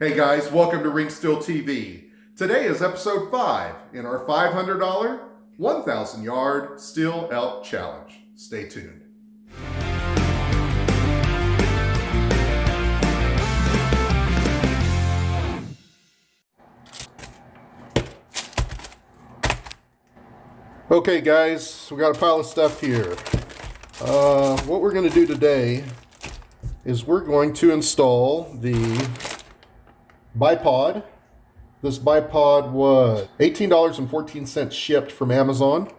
Hey guys, welcome to Ring Steel TV. Today is episode 5 in our $500 1,000 yard steel elk challenge. Stay tuned. Okay guys, we got a pile of stuff here. What we're going to do today is we're going to install the Bipod. This Bipod was $18.14 shipped from Amazon.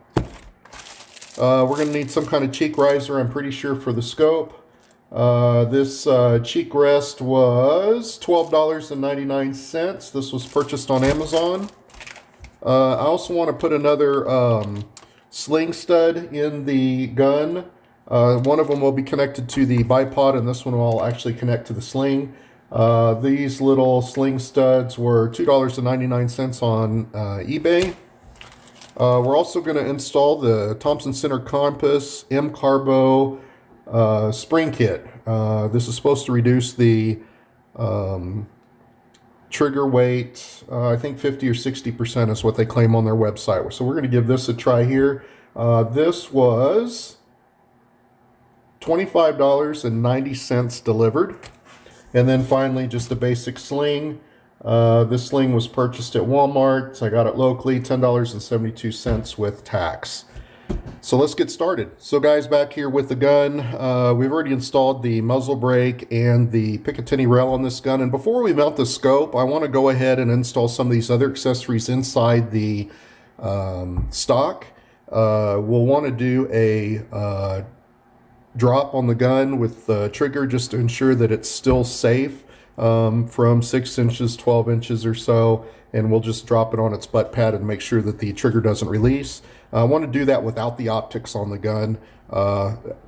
We're going to need some kind of cheek riser, I'm pretty sure, for the scope. This cheek rest was $12.99. This was purchased on Amazon. I also want to put another sling stud in the gun. One of them will be connected to the Bipod, and this one will actually connect to the sling. These little sling studs were $2.99 on eBay. We're also going to install the Thompson Center Compass MCarbo spring kit. This is supposed to reduce the trigger weight. I think 50 or 60% is what they claim on their website. So we're going to give this a try here. This was $25.90 delivered. And then finally, just a basic sling. This sling was purchased at Walmart. I got it locally, $10.72 with tax. So let's get started. So guys, back here with the gun, we've already installed the muzzle brake and the Picatinny rail on this gun. And before we mount the scope, I want to go ahead and install some of these other accessories inside the stock. We'll want to do a drop on the gun with the trigger just to ensure that it's still safe from 6 inches, 12 inches or so, and we'll just drop it on its butt pad and make sure that the trigger doesn't release. I want to do that without the optics on the gun.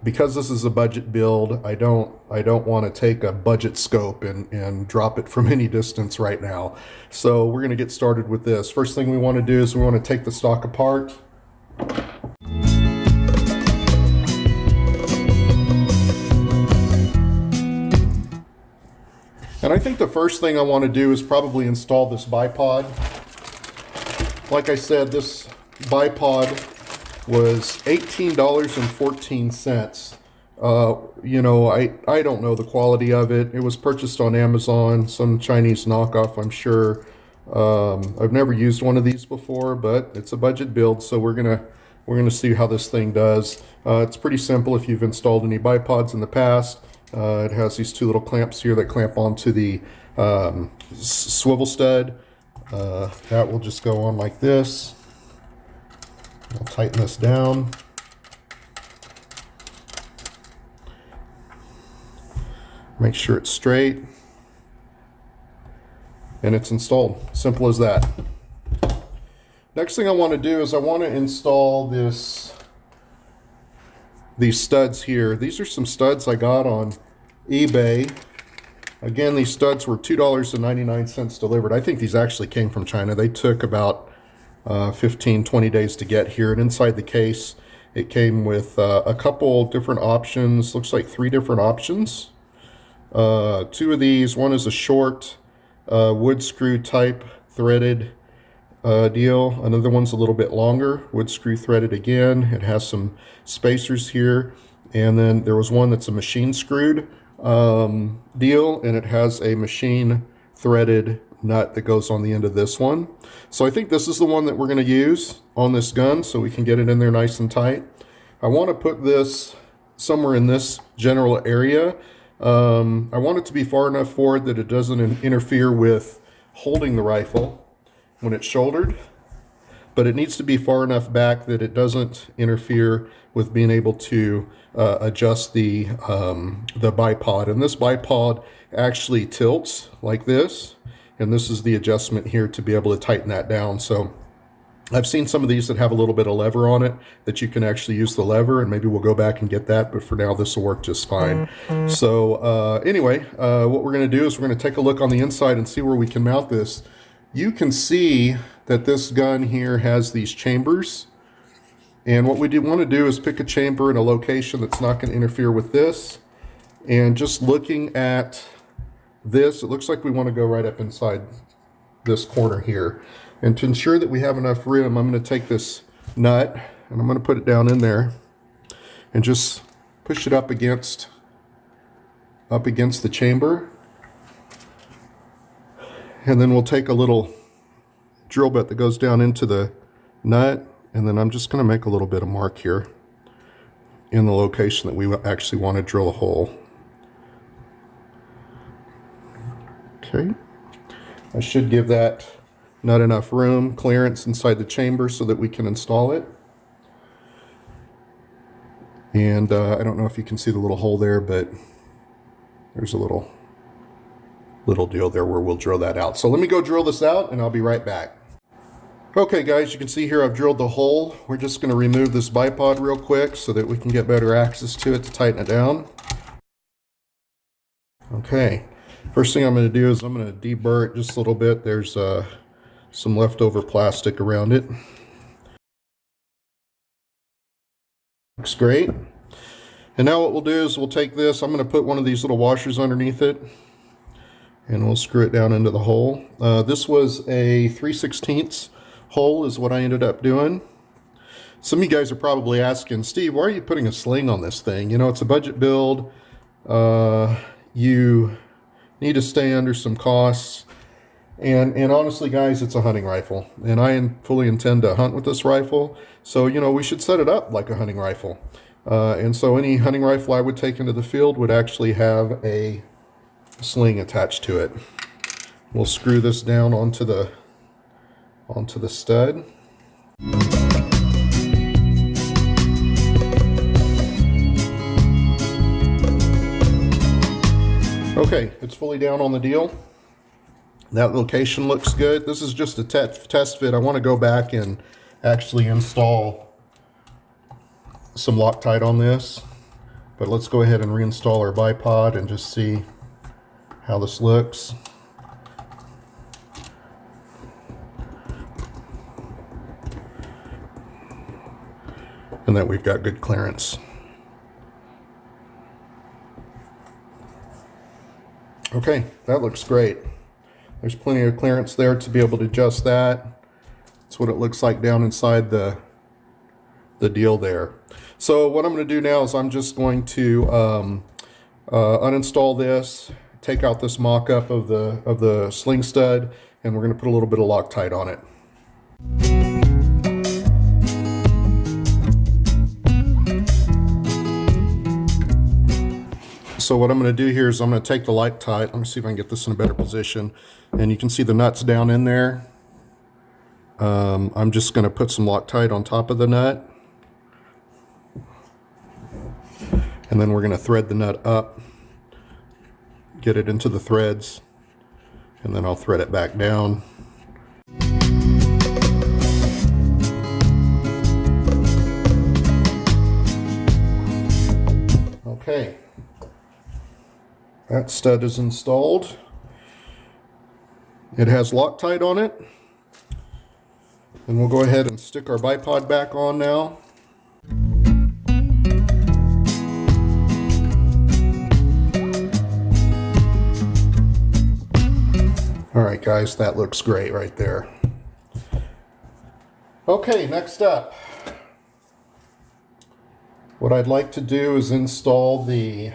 Because this is a budget build, I don't want to take a budget scope and drop it from any distance right now. So we're going to get started with this. First thing we want to do is we want to take the stock apart. And I think the first thing I want to do is probably install this Bipod. Like I said, this Bipod was $18.14. You know, I don't know the quality of it. It was purchased on Amazon, some Chinese knockoff, I'm sure. I've never used one of these before, but it's a budget build, so we're gonna see how this thing does. It's pretty simple if you've installed any Bipods in the past. It has these two little clamps here that clamp onto the swivel stud. That will just go on like this. I'll tighten this down. Make sure it's straight. And it's installed. Simple as that. Next thing I want to do is I want to install these studs here. These are some studs I got on eBay. Again, these studs were $2.99 delivered. I think these actually came from China. They took about 15-20 days to get here, and inside the case it came with a couple different options. Looks like 3 different options. 2 of these, one is a short wood screw type threaded deal. Another one's a little bit longer, wood screw threaded again. It has some spacers here, and then there was one that's a machine screwed deal, and it has a machine threaded nut that goes on the end of this one. So I think this is the one that we're going to use on this gun so we can get it in there nice and tight. I want to put this somewhere in this general area. I want it to be far enough forward that it doesn't interfere with holding the rifle when it's shouldered, but it needs to be far enough back that it doesn't interfere with being able to adjust the Bipod. And this Bipod actually tilts like this, and this is the adjustment here to be able to tighten that down. So I've seen some of these that have a little bit of lever on it that you can actually use the lever, and maybe we'll go back and get that, but for now this will work just fine. So anyway, what we're going to do is we're going to take a look on the inside and see where we can mount this. You can see that this gun here has these chambers, and what we want to do is pick a chamber in a location that's not going to interfere with this. And just looking at this, it looks like we want to go right up inside this corner here. And to ensure that we have enough room, I'm going to take this nut and I'm going to put it down in there and just push it up against the chamber. And then we'll take a little drill bit that goes down into the nut, and then I'm just going to make a little bit of mark here in the location that we actually want to drill a hole. Okay, I should give that nut enough room, clearance inside the chamber so that we can install it. And I don't know if you can see the little hole there, but there's a little deal there where we'll drill that out. So let me go drill this out and I'll be right back. Okay guys, you can see here I've drilled the hole. We're just going to remove this bipod real quick so that we can get better access to it to tighten it down. Okay, first thing I'm going to do is I'm going to deburr it just a little bit. There's some leftover plastic around it. Looks great. And now what we'll do is we'll take this, I'm going to put one of these little washers underneath it and we'll screw it down into the hole. This was a 3/16 hole is what I ended up doing. Some of you guys are probably asking, Steve, why are you putting a sling on this thing? You know, it's a budget build. You need to stay under some costs. And honestly, guys, it's a hunting rifle. And I fully intend to hunt with this rifle. So, you know, we should set it up like a hunting rifle. And so any hunting rifle I would take into the field would actually have a sling attached to it. We'll screw this down onto the stud. Okay, it's fully down on the deal. That location looks good. This is just a test fit. I want to go back and actually install some Loctite on this, but let's go ahead and reinstall our bipod and just see how this looks. And that we've got good clearance. Okay, that looks great. There's plenty of clearance there to be able to adjust that. That's what it looks like down inside the deal there. So what I'm going to do now is I'm just going to uninstall this, take out this mock-up of the sling stud, and we're going to put a little bit of Loctite on it. So what I'm going to do here is I'm going to take the Loctite. Let me see if I can get this in a better position. And you can see the nuts down in there. I'm just going to put some Loctite on top of the nut. And then we're going to thread the nut up, get it into the threads, and then I'll thread it back down. Okay, that stud is installed. It has Loctite on it. And we'll go ahead and stick our bipod back on now. All right, guys, that looks great right there. Okay, next up, what I'd like to do is install the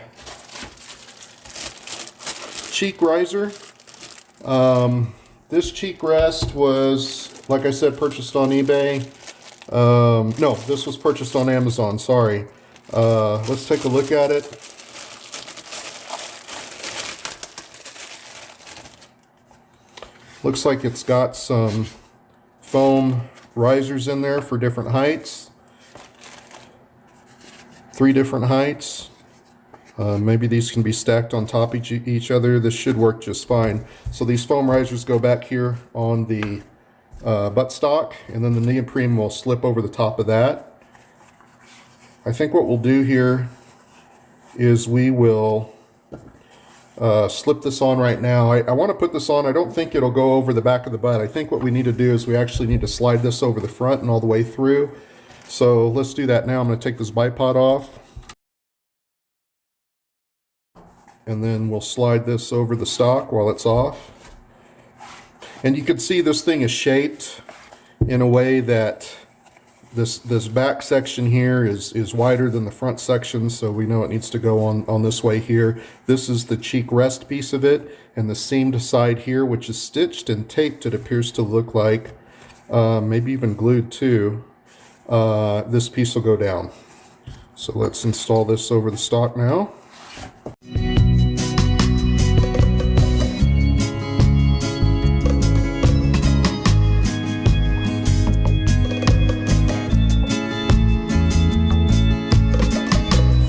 cheek riser. This cheek rest was, like I said, purchased on eBay. No, this was purchased on Amazon, sorry. Let's take a look at it. Looks like it's got some foam risers in there for different heights. 3 different heights. Maybe these can be stacked on top of each other. This should work just fine. So these foam risers go back here on the buttstock, and then the neoprene will slip over the top of that. I think what we'll do here is we will slip this on right now. I want to put this on. I don't think it'll go over the back of the butt. I think what we need to do is we actually need to slide this over the front and all the way through. So let's do that now. I'm going to take this bipod off. and then we'll slide this over the stock while it's off. And you can see this thing is shaped in a way that this back section here is wider than the front section, so we know it needs to go on this way here. This is the cheek rest piece of it, and the seamed side here, which is stitched and taped, it appears to look like, maybe even glued too. This piece will go down. So let's install this over the stock now.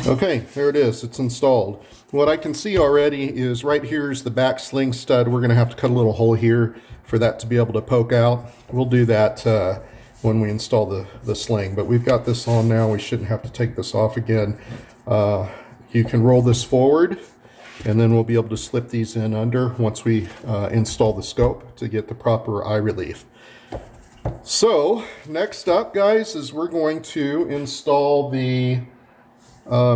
Okay, there it is. It's installed. What I can see already is right here is the back sling stud. We're going to have to cut a little hole here for that to be able to poke out. We'll do that when we install the sling, but we've got this on now. We shouldn't have to take this off again. You can roll this forward, and then we'll be able to slip these in under once we install the scope to get the proper eye relief. So next up, guys, is we're going to install the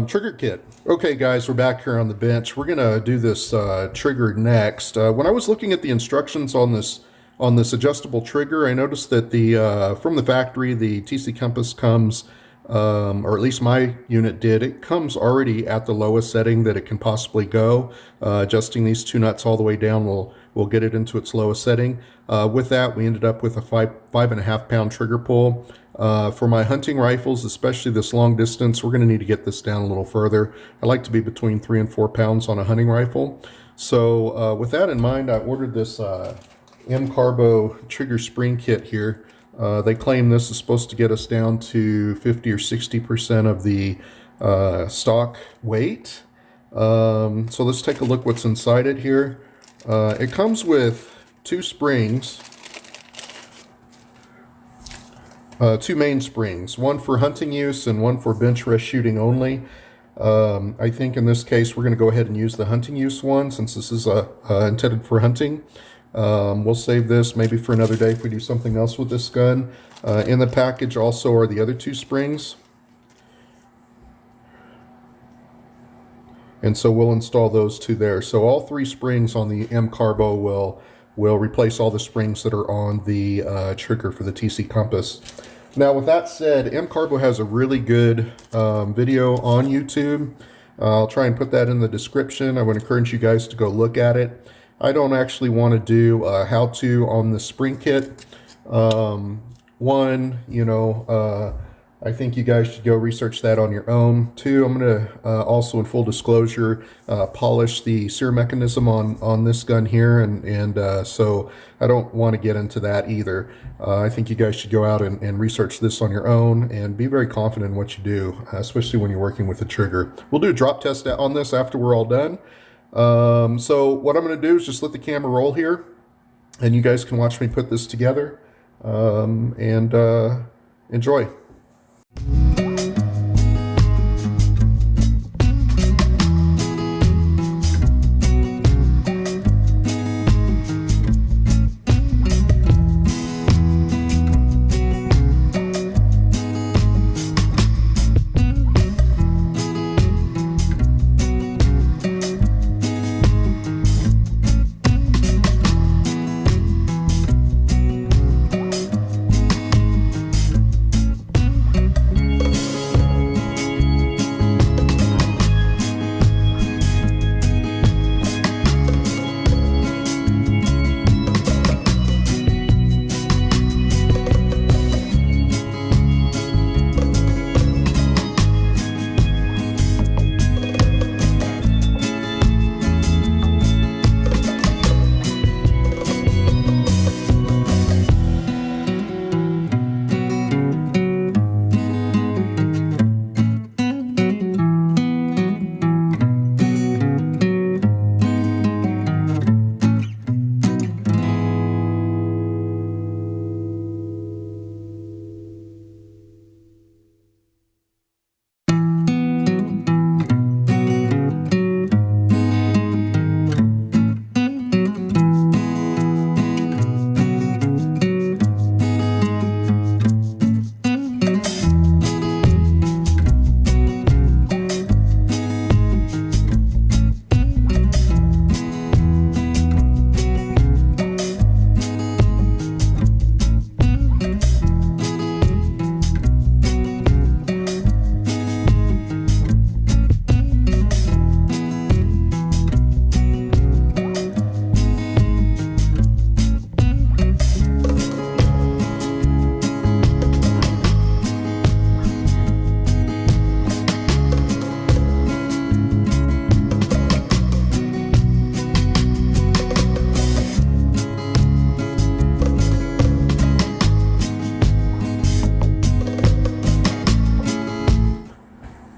trigger kit. Okay guys, we're back here on the bench. We're gonna do this trigger next. When I was looking at the instructions on this adjustable trigger, I noticed that the from the factory, the TC Compass comes, or at least my unit did, it comes already at the lowest setting that it can possibly go. Adjusting these two nuts all the way down will get it into its lowest setting. With that, we ended up with a 5.5 pound trigger pull. For my hunting rifles, especially this long distance, we're going to need to get this down a little further. I like to be between 3 and 4 pounds on a hunting rifle. So with that in mind, I ordered this MCarbo trigger spring kit here. They claim this is supposed to get us down to 50 or 60% of the stock weight. So let's take a look what's inside it here. It comes with 2 springs. 2 main springs, one for hunting use and one for bench rest shooting only. I think in this case we're going to go ahead and use the hunting use one, since this is intended for hunting. We'll save this maybe for another day if we do something else with this gun. In the package also are the other 2 springs. And so we'll install those 2 there. So all 3 springs on the MCarbo will replace all the springs that are on the trigger for the TC Compass. Now with that said, MCarbo has a really good video on YouTube. I'll try and put that in the description. I would encourage you guys to go look at it. I don't actually want to do a how-to on the spring kit. One, you know, I think you guys should go research that on your own. 2, I'm going to also, in full disclosure, polish the sear mechanism on this gun here, and so I don't want to get into that either. I think you guys should go out and research this on your own and be very confident in what you do, especially when you're working with the trigger. We'll do a drop test on this after we're all done. So what I'm going to do is just let the camera roll here, and you guys can watch me put this together, and enjoy.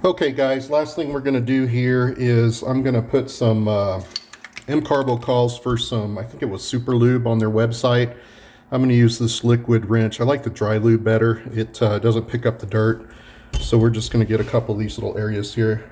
Okay guys, last thing we're going to do here is I'm going to put some MCarbo calls for some, I think it was Super Lube on their website. I'm going to use this liquid wrench. I like the dry lube better. It doesn't pick up the dirt. So we're just going to get a couple of these little areas here.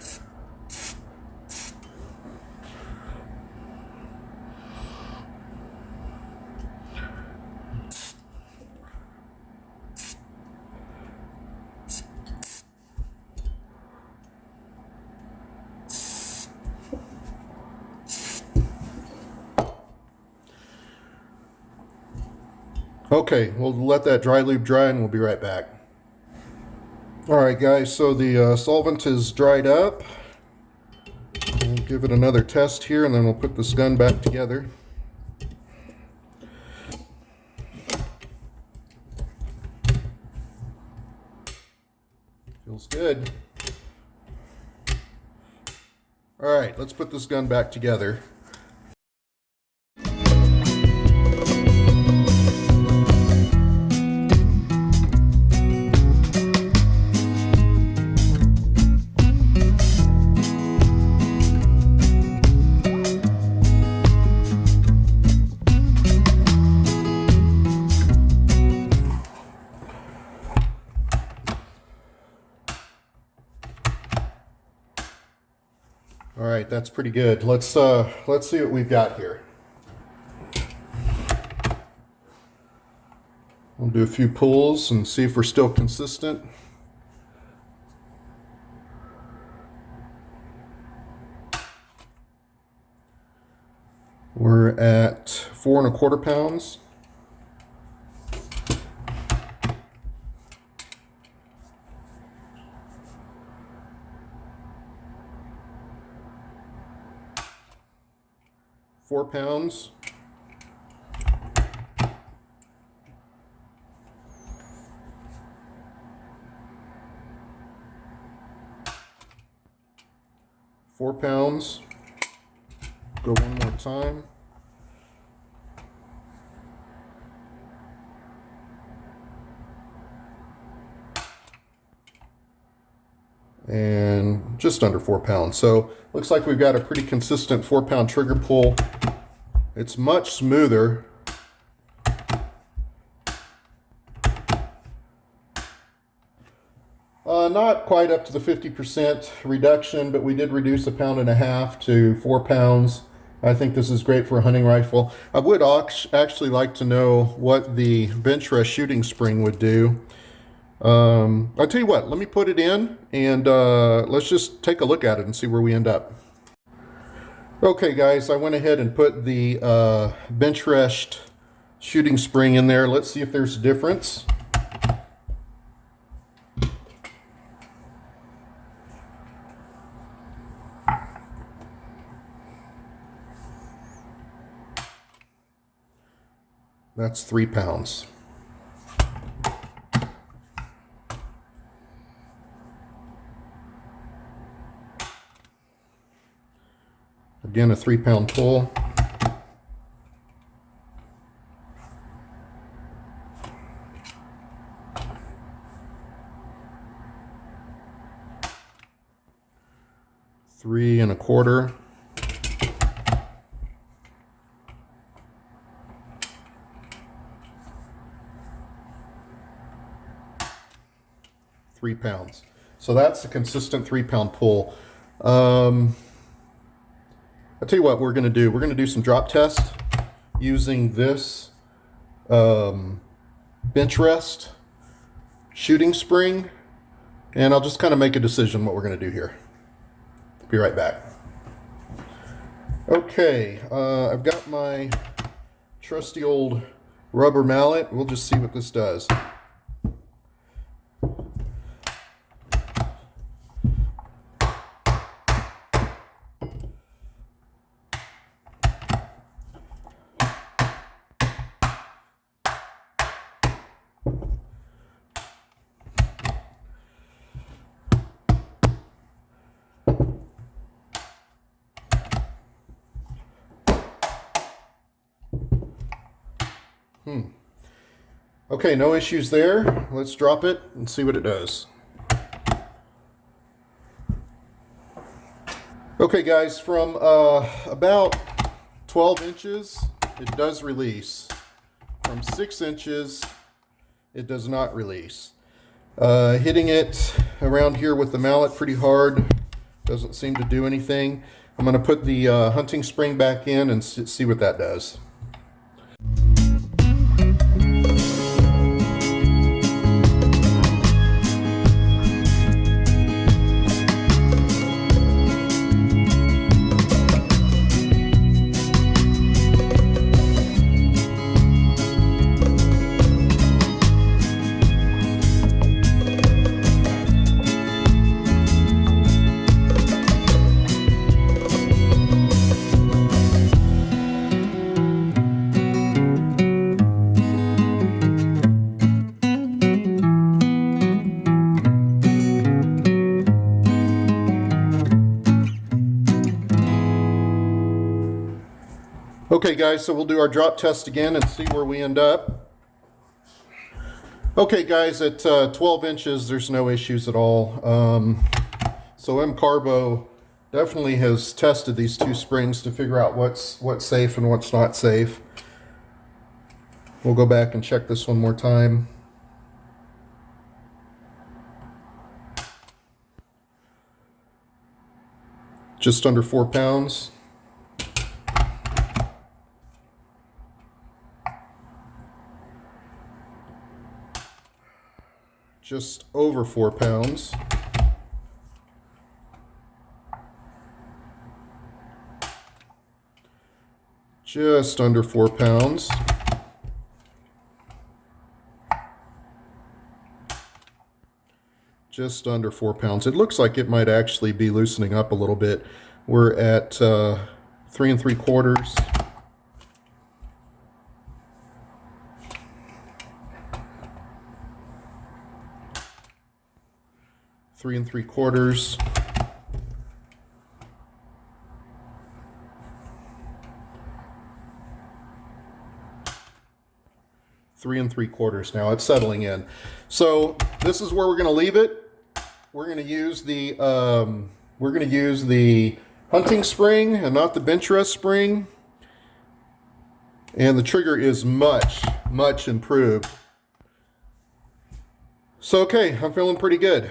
Okay, we'll let that dry lube dry and we'll be right back. Alright guys, so the solvent is dried up. We'll give it another test here and then we'll put this gun back together. Feels good. Alright, let's put this gun back together. All right, that's pretty good. Let's see what we've got here. We'll do a few pulls and see if we're still consistent. We're at 4 1/4 pounds. £4. £4. Go one more time. And just under 4 pounds. So looks like we've got a pretty consistent 4-pound trigger pull. It's much smoother. Not quite up to the 50% reduction, but we did reduce 1.5 pounds to 4 pounds. I think this is great for a hunting rifle. I would actually like to know what the benchrest shooting spring would do. I'll tell you what, let me put it in and let's just take a look at it and see where we end up. Okay guys, I went ahead and put the benchrest shooting spring in there. Let's see if there's a difference. That's 3 pounds. Again, a 3-pound pull. Three and a quarter. £3. So that's a consistent 3-pound pull. I'll tell you what we're going to do. We're going to do some drop tests using this benchrest shooting spring, and I'll just kind of make a decision what we're going to do here. Be right back. Okay, I've got my trusty old rubber mallet. We'll just see what this does. Okay, no issues there. Let's drop it and see what it does. Okay guys, from about 12 inches, it does release. From 6 inches, it does not release. Hitting it around here with the mallet pretty hard doesn't seem to do anything. I'm going to put the hunting spring back in and see what that does. Okay guys, so we'll do our drop test again and see where we end up. Okay guys, at 12 inches, there's no issues at all. So MCarbo definitely has tested these two springs to figure out what's safe and what's not safe. We'll go back and check this one more time. Just under 4 pounds. Just over 4 pounds. Just under 4 pounds. Just under 4 pounds. It looks like it might actually be loosening up a little bit. We're at 3 3/4. 3 3/4. 3 3/4 now. It's settling in. So this is where we're going to leave it. We're going to use the hunting spring and not the benchrest spring. And the trigger is much improved. So okay, I'm feeling pretty good.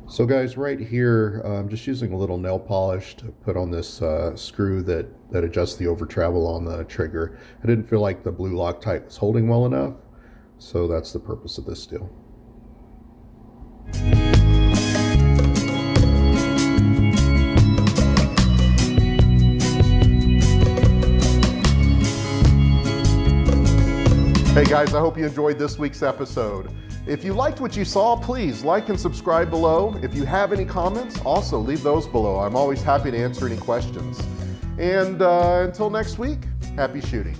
So guys, right here, I'm just using a little nail polish to put on this screw that adjusts the over travel on the trigger. I didn't feel like the blue Loctite was holding well enough, so that's the purpose of this deal. Hey guys, I hope you enjoyed this week's episode. If you liked what you saw, please like and subscribe below. If you have any comments, also leave those below. I'm always happy to answer any questions. And until next week, happy shooting.